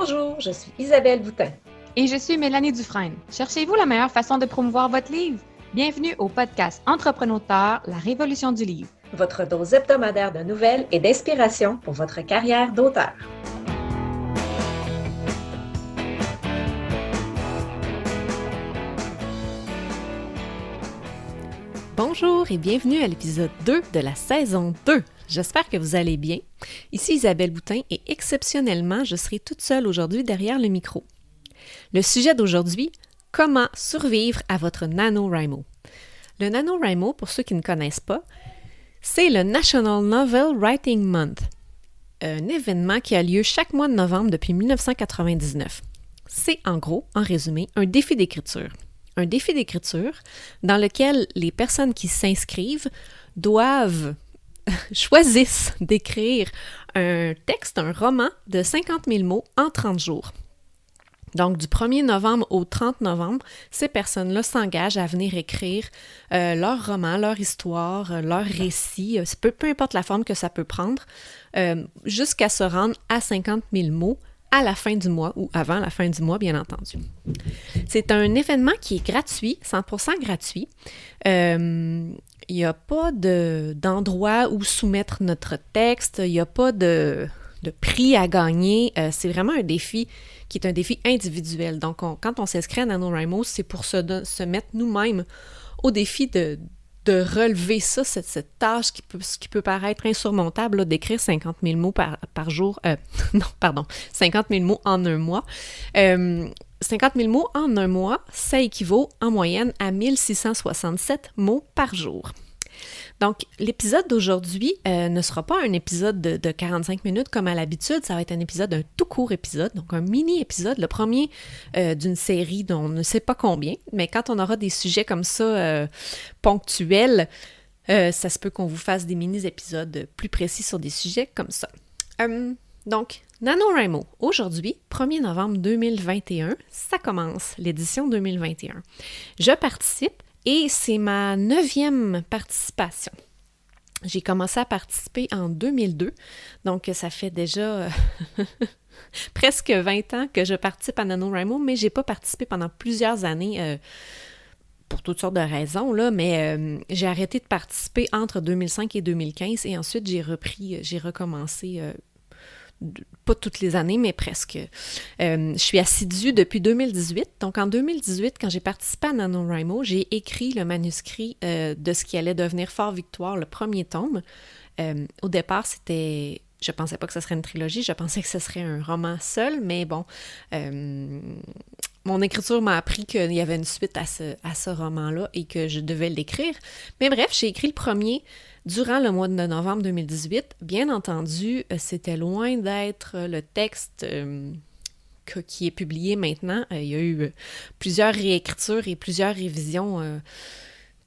Bonjour, je suis Isabelle Boutin. Et je suis Mélanie Dufresne. Cherchez-vous la meilleure façon de promouvoir votre livre? Bienvenue au podcast Entrepreneur, la révolution du livre. Votre dose hebdomadaire de nouvelles et d'inspiration pour votre carrière d'auteur. Bonjour et bienvenue à l'épisode 2 de la saison 2. J'espère que vous allez bien. Ici Isabelle Boutin et exceptionnellement, je serai toute seule aujourd'hui derrière le micro. Le sujet d'aujourd'hui, comment survivre à votre NaNoWriMo. Le NaNoWriMo, pour ceux qui ne connaissent pas, c'est le National Novel Writing Month, un événement qui a lieu chaque mois de novembre depuis 1999. C'est en gros, en résumé, un défi d'écriture. Un défi d'écriture dans lequel les personnes qui s'inscrivent choisissent d'écrire un texte, un roman de 50 000 mots en 30 jours. Donc, du 1er novembre au 30 novembre, ces personnes-là s'engagent à venir écrire leur roman, leur histoire, leur récit, peu importe la forme que ça peut prendre, jusqu'à se rendre à 50 000 mots à la fin du mois ou avant la fin du mois, bien entendu. C'est un événement qui est gratuit, 100% gratuit. Il n'y a pas d'endroit où soumettre notre texte, il n'y a pas de prix à gagner. C'est vraiment un défi qui est un défi individuel. Donc, quand on s'inscrit à NaNoWriMo, c'est pour se mettre nous-mêmes au défi de relever ça, cette tâche qui peut paraître insurmontable, là, d'écrire 50 000 mots par jour. 50 000 mots en un mois. 50 000 mots en un mois, ça équivaut en moyenne à 1667 mots par jour. Donc, l'épisode d'aujourd'hui ne sera pas un épisode de 45 minutes comme à l'habitude, ça va être un tout court épisode, donc un mini-épisode, le premier d'une série dont on ne sait pas combien, mais quand on aura des sujets comme ça ponctuels, ça se peut qu'on vous fasse des mini-épisodes plus précis sur des sujets comme ça. Donc, NaNoWriMo, aujourd'hui, 1er novembre 2021, ça commence, l'édition 2021. Je participe et c'est ma 9e participation. J'ai commencé à participer en 2002, donc ça fait déjà presque 20 ans que je participe à NaNoWriMo, mais je n'ai pas participé pendant plusieurs années pour toutes sortes de raisons, là, mais j'ai arrêté de participer entre 2005 et 2015 et ensuite j'ai recommencé pas toutes les années, mais presque. Je suis assidue depuis 2018. Donc, en 2018, quand j'ai participé à NaNoWriMo, j'ai écrit le manuscrit de ce qui allait devenir Fort Victoire, le premier tome. Au départ, je pensais pas que ce serait une trilogie, je pensais que ce serait un roman seul, mais bon, mon écriture m'a appris qu'il y avait une suite à ce roman-là et que je devais l'écrire. Mais bref, j'ai écrit le premier durant le mois de novembre 2018. Bien entendu, c'était loin d'être le texte qui est publié maintenant. Il y a eu plusieurs réécritures et plusieurs révisions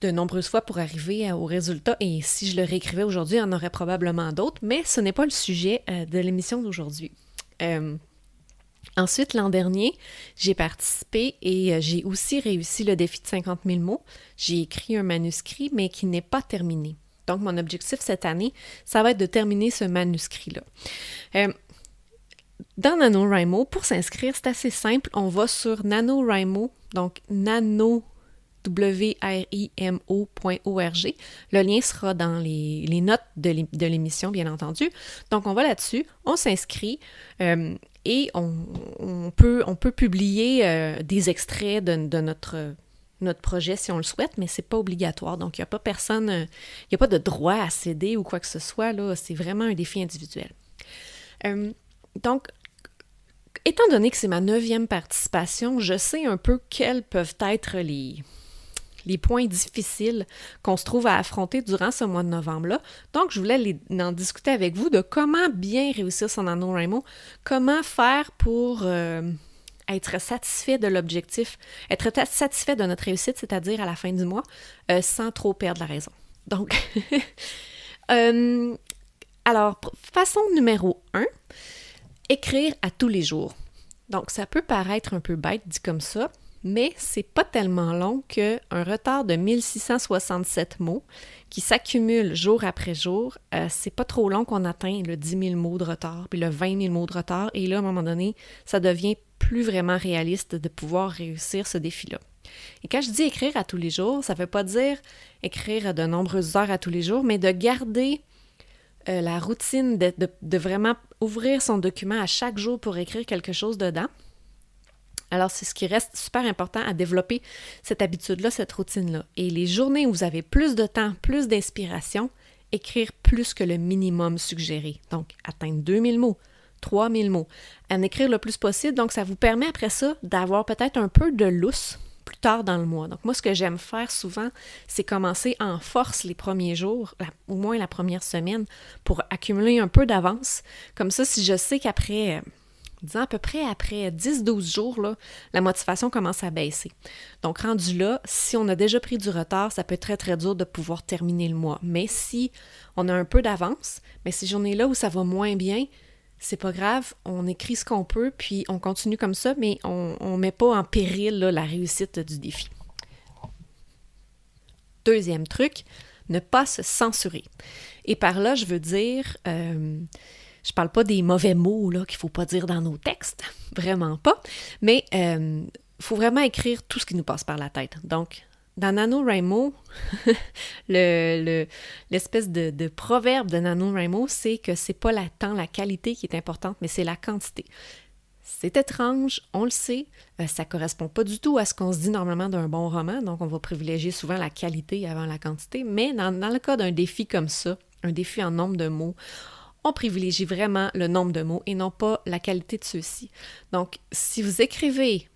de nombreuses fois pour arriver au résultat. Et si je le réécrivais aujourd'hui, il y en aurait probablement d'autres, mais ce n'est pas le sujet de l'émission d'aujourd'hui. Ensuite, l'an dernier, j'ai participé et j'ai aussi réussi le défi de 50 000 mots. J'ai écrit un manuscrit, mais qui n'est pas terminé. Donc, mon objectif cette année, ça va être de terminer ce manuscrit-là. Dans NaNoWriMo, pour s'inscrire, c'est assez simple. On va sur NaNoWriMo, donc WRIMO.org. Le lien sera dans les notes de l'émission, bien entendu. Donc, on va là-dessus, on s'inscrit et on peut publier des extraits de notre projet si on le souhaite, mais c'est pas obligatoire. Donc, il n'y a pas il n'y a pas de droit à céder ou quoi que ce soit, là. C'est vraiment un défi individuel. Donc, étant donné que c'est ma 9e participation, je sais un peu quels peuvent être les points difficiles qu'on se trouve à affronter durant ce mois de novembre-là. Donc, je voulais en discuter avec vous de comment bien réussir son NaNoWriMo, comment faire pour être satisfait de l'objectif, être satisfait de notre réussite, c'est-à-dire à la fin du mois, sans trop perdre la raison. Donc, alors, façon numéro 1, écrire à tous les jours. Donc, ça peut paraître un peu bête dit comme ça, mais c'est pas tellement long qu'un retard de 1667 mots qui s'accumule jour après jour, c'est pas trop long qu'on atteint le 10 000 mots de retard, puis le 20 000 mots de retard, et là, à un moment donné, ça devient plus vraiment réaliste de pouvoir réussir ce défi-là. Et quand je dis écrire à tous les jours, ça ne veut pas dire écrire de nombreuses heures à tous les jours, mais de garder la routine de vraiment ouvrir son document à chaque jour pour écrire quelque chose dedans. Alors, c'est ce qui reste super important à développer cette habitude-là, cette routine-là. Et les journées où vous avez plus de temps, plus d'inspiration, écrire plus que le minimum suggéré. Donc, atteindre 2000 mots, 3000 mots, en écrire le plus possible. Donc, ça vous permet après ça d'avoir peut-être un peu de lousse plus tard dans le mois. Donc, moi, ce que j'aime faire souvent, c'est commencer en force les premiers jours, au moins la première semaine, pour accumuler un peu d'avance. Comme ça, si je sais qu'après, disons à peu près après 10-12 jours, là, la motivation commence à baisser. Donc, rendu là, si on a déjà pris du retard, ça peut être très, très dur de pouvoir terminer le mois. Mais si on a un peu d'avance, mais ces journées-là où ça va moins bien, c'est pas grave, on écrit ce qu'on peut, puis on continue comme ça, mais on ne met pas en péril là, la réussite du défi. Deuxième truc, ne pas se censurer. Et par là, je veux dire, je parle pas des mauvais mots là, qu'il faut pas dire dans nos textes, vraiment pas, mais faut vraiment écrire tout ce qui nous passe par la tête. Donc, dans NaNoWriMo, l'espèce de proverbe de NaNoWriMo, c'est que c'est pas tant la qualité qui est importante, mais c'est la quantité. C'est étrange, on le sait, ça correspond pas du tout à ce qu'on se dit normalement d'un bon roman, donc on va privilégier souvent la qualité avant la quantité, mais dans le cas d'un défi comme ça, un défi en nombre de mots, on privilégie vraiment le nombre de mots et non pas la qualité de ceux-ci. Donc, si vous écrivez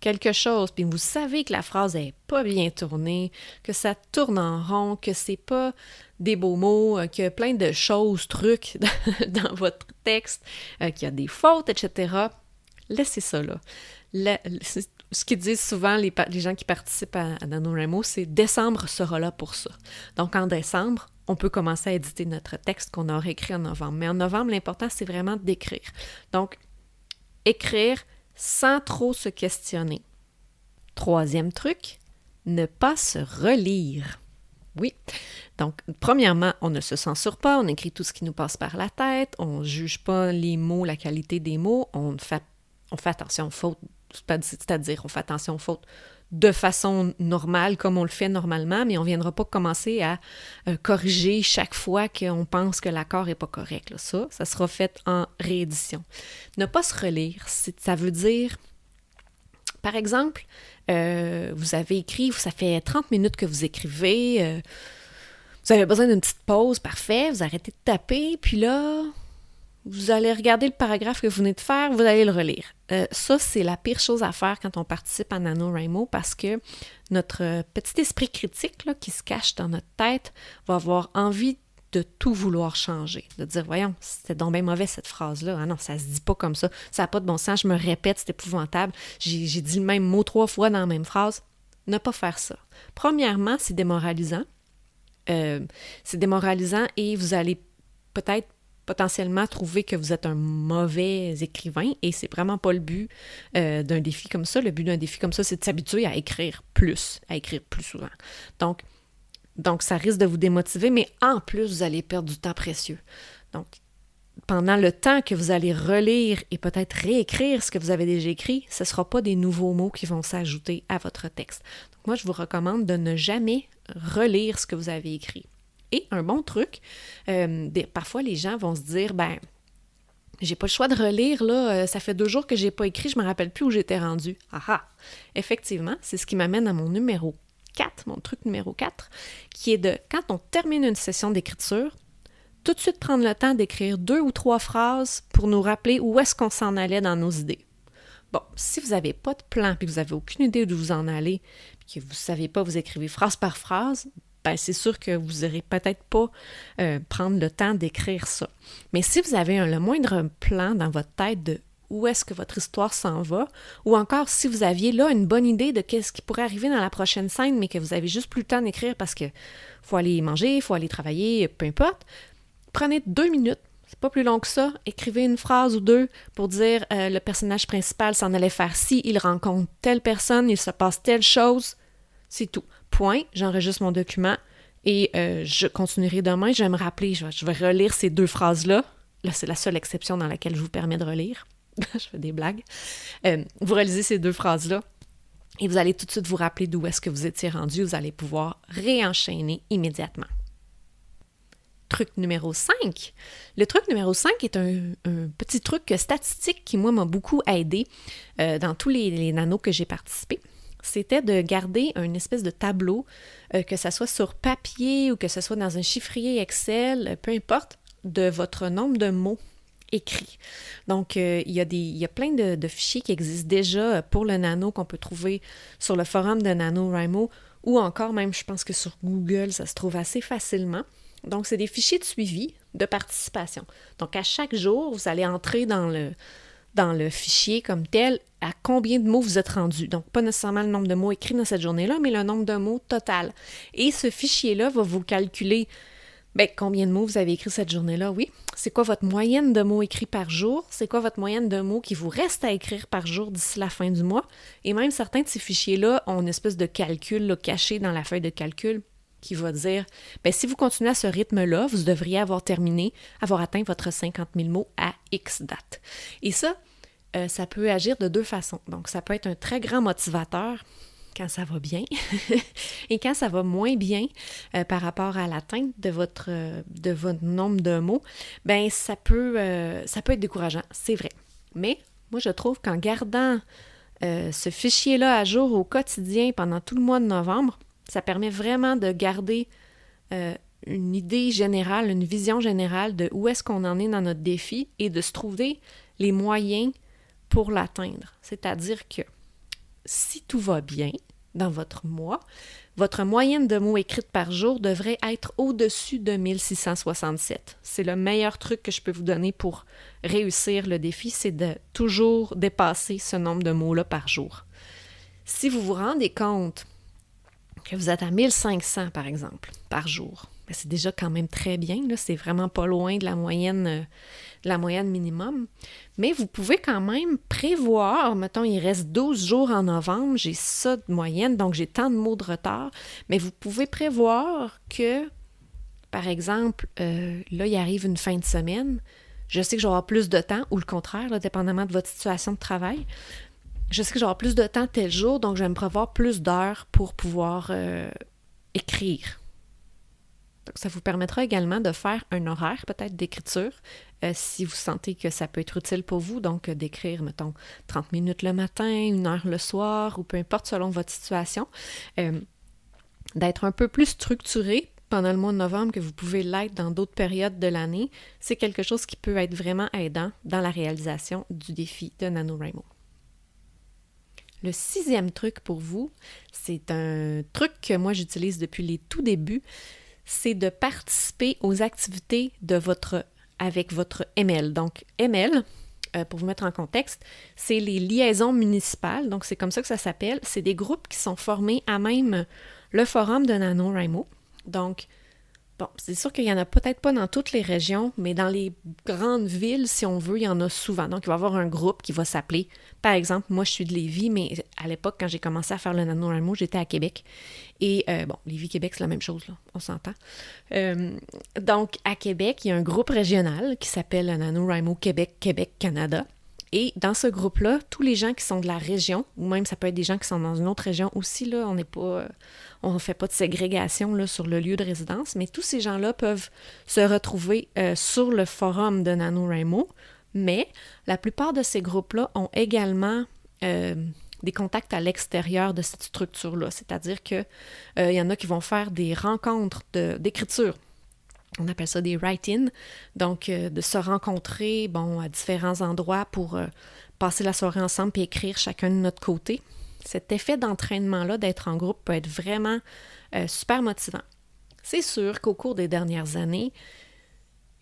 quelque chose, puis vous savez que la phrase n'est pas bien tournée, que ça tourne en rond, que c'est pas des beaux mots, qu'il y a plein de choses, trucs dans votre texte, qu'il y a des fautes, etc., laissez ça là. Ce qu'ils disent souvent, les gens qui participent à NaNoWriMo, c'est « décembre sera là pour ça ». Donc, en décembre, on peut commencer à éditer notre texte qu'on aura écrit en novembre. Mais en novembre, l'important, c'est vraiment d'écrire. Donc, écrire sans trop se questionner. Troisième truc, ne pas se relire. Oui, donc premièrement, on ne se censure pas, on écrit tout ce qui nous passe par la tête, on ne juge pas les mots, la qualité des mots, on fait attention aux fautes, c'est-à-dire on fait attention aux fautes de façon normale, comme on le fait normalement, mais on ne viendra pas commencer à corriger chaque fois qu'on pense que l'accord n'est pas correct. Là. Ça sera fait en réédition. Ne pas se relire, ça veut dire, par exemple, vous avez écrit, ça fait 30 minutes que vous écrivez, vous avez besoin d'une petite pause, parfait, vous arrêtez de taper, puis là, vous allez regarder le paragraphe que vous venez de faire, vous allez le relire. Ça, c'est la pire chose à faire quand on participe à NaNoWriMo parce que notre petit esprit critique là, qui se cache dans notre tête va avoir envie de tout vouloir changer. De dire, voyons, c'était donc bien mauvais cette phrase-là. Ah non, ça se dit pas comme ça. Ça n'a pas de bon sens, je me répète, c'est épouvantable. J'ai dit le même mot 3 fois dans la même phrase. Ne pas faire ça. Premièrement, c'est démoralisant. C'est démoralisant et vous allez peut-être potentiellement trouver que vous êtes un mauvais écrivain et c'est vraiment pas le but d'un défi comme ça. Le but d'un défi comme ça, c'est de s'habituer à écrire plus souvent. Donc, ça risque de vous démotiver, mais en plus, vous allez perdre du temps précieux. Donc, pendant le temps que vous allez relire et peut-être réécrire ce que vous avez déjà écrit, ce ne sera pas des nouveaux mots qui vont s'ajouter à votre texte. Donc, moi, je vous recommande de ne jamais relire ce que vous avez écrit. Et un bon truc, parfois les gens vont se dire, j'ai pas le choix de relire, là, ça fait 2 jours que j'ai pas écrit, je me rappelle plus où j'étais rendue. Effectivement, c'est ce qui m'amène à mon numéro 4, mon truc numéro 4, qui est de, quand on termine une session d'écriture, tout de suite prendre le temps d'écrire 2 ou 3 phrases pour nous rappeler où est-ce qu'on s'en allait dans nos idées. Bon, si vous n'avez pas de plan, puis que vous n'avez aucune idée d'où vous en allez, puis que vous ne savez pas vous écrivez phrase par phrase, c'est sûr que vous n'aurez peut-être pas prendre le temps d'écrire ça. Mais si vous avez le moindre plan dans votre tête de où est-ce que votre histoire s'en va, ou encore si vous aviez là une bonne idée de qu'est-ce qui pourrait arriver dans la prochaine scène, mais que vous avez juste plus le temps d'écrire parce que faut aller manger, il faut aller travailler, peu importe, prenez 2 minutes, C'est pas plus long que ça. Écrivez une phrase ou deux pour dire le personnage principal s'en allait faire ci, il rencontre telle personne, il se passe telle chose. C'est tout. Point. J'enregistre mon document et je continuerai demain. Je vais me rappeler, je vais relire ces 2 phrases-là. Là, c'est la seule exception dans laquelle je vous permets de relire. Je fais des blagues. Vous relisez ces 2 phrases-là et vous allez tout de suite vous rappeler d'où est-ce que vous étiez rendu. Vous allez pouvoir réenchaîner immédiatement. Truc numéro 5. Le truc numéro 5 est un petit truc statistique qui, moi, m'a beaucoup aidé dans tous les nanos que j'ai participé. C'était de garder une espèce de tableau, que ce soit sur papier ou que ce soit dans un chiffrier Excel, peu importe, de votre nombre de mots écrits. Donc, il y a plein de fichiers qui existent déjà pour le nano qu'on peut trouver sur le forum de NaNoWriMo ou encore même, je pense que sur Google, ça se trouve assez facilement. Donc, c'est des fichiers de suivi de participation. Donc, à chaque jour, vous allez entrer dans le fichier comme tel à combien de mots vous êtes rendu. Donc, pas nécessairement le nombre de mots écrits dans cette journée-là, mais le nombre de mots total. Et ce fichier-là va vous calculer combien de mots vous avez écrits cette journée-là, oui. C'est quoi votre moyenne de mots écrits par jour? C'est quoi votre moyenne de mots qui vous reste à écrire par jour d'ici la fin du mois? Et même certains de ces fichiers-là ont une espèce de calcul là, caché dans la feuille de calcul qui va dire, si vous continuez à ce rythme-là, vous devriez avoir atteint votre 50 000 mots à X date. Et ça, ça peut agir de 2 façons. Donc, ça peut être un très grand motivateur quand ça va bien et quand ça va moins bien par rapport à l'atteinte de votre nombre de mots, ça peut être décourageant, c'est vrai. Mais moi, je trouve qu'en gardant ce fichier-là à jour au quotidien pendant tout le mois de novembre, ça permet vraiment de garder une idée générale, une vision générale de où est-ce qu'on en est dans notre défi et de se trouver les moyens pour l'atteindre. C'est-à-dire que si tout va bien dans votre mois, votre moyenne de mots écrits par jour devrait être au-dessus de 1667. C'est le meilleur truc que je peux vous donner pour réussir le défi, c'est de toujours dépasser ce nombre de mots-là par jour. Si vous vous rendez compte que vous êtes à 1500, par exemple, par jour, c'est déjà quand même très bien, là, c'est vraiment pas loin de la moyenne minimum, mais vous pouvez quand même prévoir, mettons, il reste 12 jours en novembre, j'ai ça de moyenne, donc j'ai tant de mots de retard, mais vous pouvez prévoir que, par exemple, là, il arrive une fin de semaine, je sais que je vais avoir plus de temps, ou le contraire, là, dépendamment de votre situation de travail, je sais que je vais avoir plus de temps tel jour, donc je vais me prévoir plus d'heures pour pouvoir écrire. Donc, ça vous permettra également de faire un horaire peut-être d'écriture si vous sentez que ça peut être utile pour vous, donc d'écrire, mettons, 30 minutes le matin, 1 heure le soir, ou peu importe selon votre situation, d'être un peu plus structuré pendant le mois de novembre que vous pouvez l'être dans d'autres périodes de l'année, c'est quelque chose qui peut être vraiment aidant dans la réalisation du défi de NaNoWriMo. Le 6e truc pour vous, c'est un truc que moi j'utilise depuis les tout débuts, c'est de participer aux activités avec votre ML. Donc, ML, pour vous mettre en contexte, c'est les liaisons municipales. Donc, c'est comme ça que ça s'appelle. C'est des groupes qui sont formés à même le forum de NaNoWriMo. Donc, bon, c'est sûr qu'il n'y en a peut-être pas dans toutes les régions, mais dans les grandes villes, si on veut, il y en a souvent. Donc, il va y avoir un groupe qui va s'appeler, par exemple, moi je suis de Lévis, mais à l'époque, quand j'ai commencé à faire le NaNoWriMo, j'étais à Québec. Et Lévis-Québec, c'est la même chose, là, on s'entend. Donc, à Québec, il y a un groupe régional qui s'appelle NaNoWriMo Québec-Canada. Et dans ce groupe-là, tous les gens qui sont de la région, ou même ça peut être des gens qui sont dans une autre région aussi, là, on ne fait pas de ségrégation là, sur le lieu de résidence, mais tous ces gens-là peuvent se retrouver sur le forum de NaNoWriMo, mais la plupart de ces groupes-là ont également des contacts à l'extérieur de cette structure-là, c'est-à-dire qu'il y en a qui vont faire des rencontres d'écriture. On appelle ça des write-in, donc de se rencontrer à différents endroits pour passer la soirée ensemble et écrire chacun de notre côté. Cet effet d'entraînement-là, d'être en groupe, peut être vraiment super motivant. C'est sûr qu'au cours des dernières années,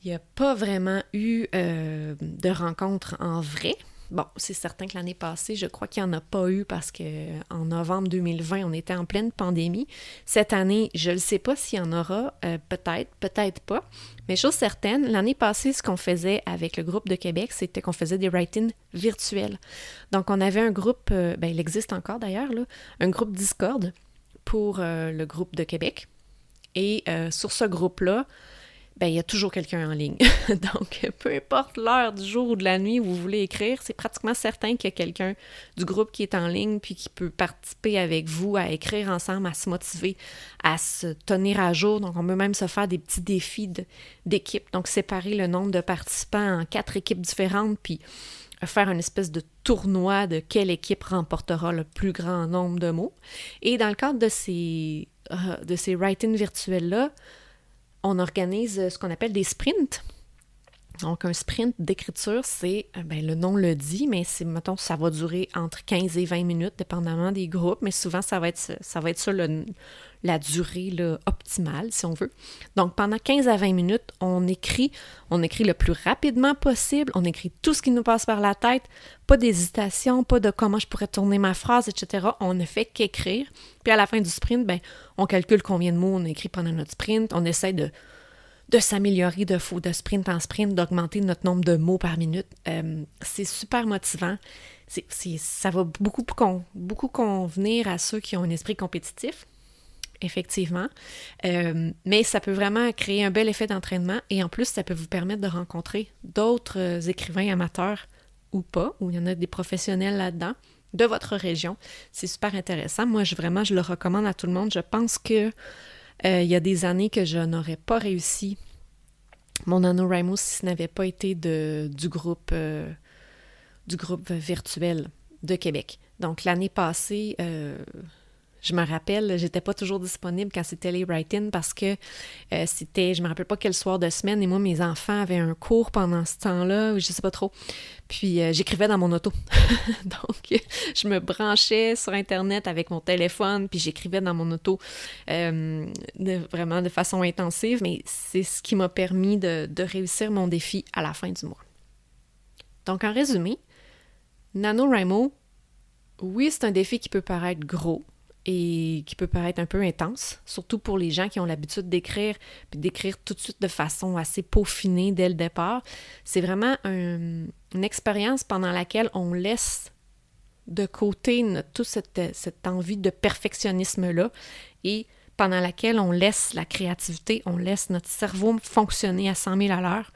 il n'y a pas vraiment eu de rencontres en vrai. Bon, c'est certain que l'année passée, je crois qu'il n'y en a pas eu parce qu'en novembre 2020, on était en pleine pandémie. Cette année, je ne sais pas s'il y en aura, peut-être, peut-être pas. Mais chose certaine, l'année passée, ce qu'on faisait avec le groupe de Québec, c'était qu'on faisait des write-ins virtuels. Donc, on avait un groupe, il existe encore d'ailleurs, là, un groupe Discord pour le groupe de Québec. Et sur ce groupe-là, il y a toujours quelqu'un en ligne. Donc, peu importe l'heure du jour ou de la nuit où vous voulez écrire, c'est pratiquement certain qu'il y a quelqu'un du groupe qui est en ligne puis qui peut participer avec vous à écrire ensemble, à se motiver, à se tenir à jour. Donc, on peut même se faire des petits défis d'équipe. Donc, séparer le nombre de participants en 4 équipes différentes puis faire une espèce de tournoi de quelle équipe remportera le plus grand nombre de mots. Et dans le cadre de ces write-ins virtuels-là, on organise ce qu'on appelle des sprints. Donc, un sprint d'écriture, c'est, le nom le dit, mais c'est, mettons, ça va durer entre 15 et 20 minutes, dépendamment des groupes, mais souvent, ça va être ça la durée là, optimale, si on veut. Donc, pendant 15 à 20 minutes, on écrit le plus rapidement possible, on écrit tout ce qui nous passe par la tête, pas d'hésitation, pas de comment je pourrais tourner ma phrase, etc. On ne fait qu'écrire. Puis à la fin du sprint, on calcule combien de mots on a écrit pendant notre sprint, on essaie de s'améliorer de sprint en sprint, d'augmenter notre nombre de mots par minute. C'est super motivant. Ça va beaucoup convenir à ceux qui ont un esprit compétitif, effectivement. Mais ça peut vraiment créer un bel effet d'entraînement et en plus, ça peut vous permettre de rencontrer d'autres écrivains amateurs ou pas, où il y en a des professionnels là-dedans, de votre région. C'est super intéressant. Moi, je le recommande à tout le monde. Je pense que il y a des années que je n'aurais pas réussi mon NaNoWriMo si ce n'avait pas été du groupe virtuel de Québec. Donc, l'année passée, je me rappelle, j'étais pas toujours disponible quand c'était les write-ins parce que je me rappelle pas quel soir de semaine, et moi, mes enfants avaient un cours pendant ce temps-là, je sais pas trop. Puis, j'écrivais dans mon auto. Donc, je me branchais sur Internet avec mon téléphone, puis j'écrivais dans mon auto vraiment de façon intensive, mais c'est ce qui m'a permis de réussir mon défi à la fin du mois. Donc, en résumé, NaNoWriMo, oui, c'est un défi qui peut paraître gros, et qui peut paraître un peu intense, surtout pour les gens qui ont l'habitude d'écrire, puis d'écrire tout de suite de façon assez peaufinée dès le départ. C'est vraiment une expérience pendant laquelle on laisse de côté toute cette envie de perfectionnisme-là et pendant laquelle on laisse la créativité, on laisse notre cerveau fonctionner à 100 000 à l'heure.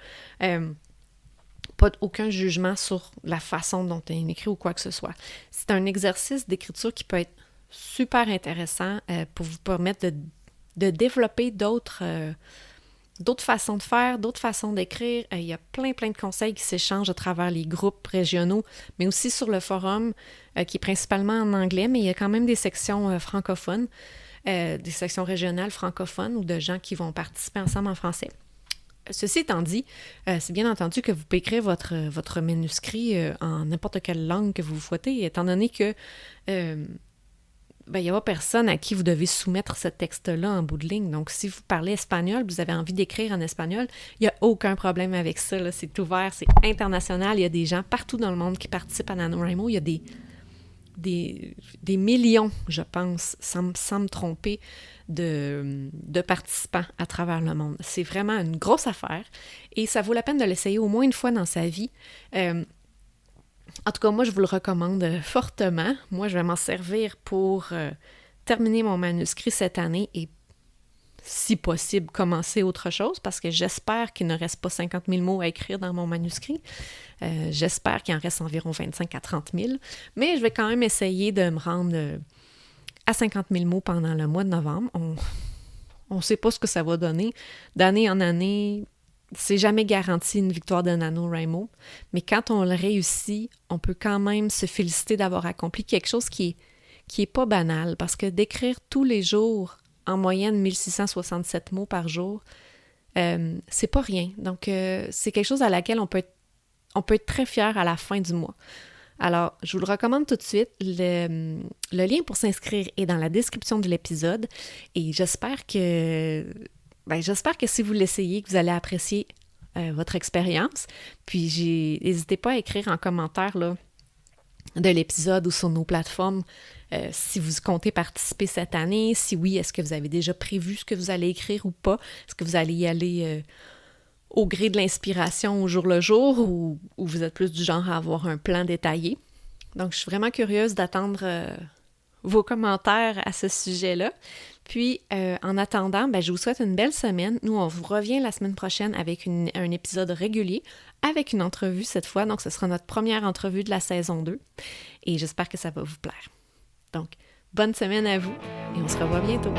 Aucun jugement sur la façon dont on écrit ou quoi que ce soit. C'est un exercice d'écriture qui peut être super intéressant pour vous permettre de développer d'autres façons de faire, d'autres façons d'écrire. Il y a plein de conseils qui s'échangent à travers les groupes régionaux, mais aussi sur le forum qui est principalement en anglais, mais il y a quand même des sections francophones, des sections régionales francophones ou de gens qui vont participer ensemble en français. Ceci étant dit, c'est bien entendu que vous pouvez écrire votre manuscrit en n'importe quelle langue que vous souhaitez, étant donné que il n'y a pas personne à qui vous devez soumettre ce texte-là en bout de ligne. Donc, si vous parlez espagnol, vous avez envie d'écrire en espagnol, il n'y a aucun problème avec ça. Là. C'est ouvert, c'est international. Il y a des gens partout dans le monde qui participent à NaNoWriMo. Il y a des millions, je pense, sans me tromper, de participants à travers le monde. C'est vraiment une grosse affaire et ça vaut la peine de l'essayer au moins une fois dans sa vie. En tout cas, moi, je vous le recommande fortement. Moi, je vais m'en servir pour terminer mon manuscrit cette année et, si possible, commencer autre chose parce que j'espère qu'il ne reste pas 50 000 mots à écrire dans mon manuscrit. J'espère qu'il en reste environ 25 à 30 000. Mais je vais quand même essayer de me rendre à 50 000 mots pendant le mois de novembre. On ne sait pas ce que ça va donner. D'année en année, c'est jamais garanti une victoire de NaNoWriMo, mais quand on le réussit, on peut quand même se féliciter d'avoir accompli quelque chose qui est pas banal, parce que d'écrire tous les jours en moyenne 1667 mots par jour, c'est pas rien. Donc, c'est quelque chose à laquelle on peut être très fier à la fin du mois. Alors, je vous le recommande tout de suite. Le lien pour s'inscrire est dans la description de l'épisode et j'espère que si vous l'essayez, que vous allez apprécier votre expérience. Puis, n'hésitez pas à écrire en commentaire là, de l'épisode ou sur nos plateformes si vous comptez participer cette année. Si oui, est-ce que vous avez déjà prévu ce que vous allez écrire ou pas? Est-ce que vous allez y aller au gré de l'inspiration au jour le jour ou vous êtes plus du genre à avoir un plan détaillé? Donc, je suis vraiment curieuse d'attendre vos commentaires à ce sujet-là. Puis, en attendant, je vous souhaite une belle semaine. Nous, on vous revient la semaine prochaine avec un épisode régulier, avec une entrevue cette fois. Donc, ce sera notre première entrevue de la saison 2. Et j'espère que ça va vous plaire. Donc, bonne semaine à vous et on se revoit bientôt.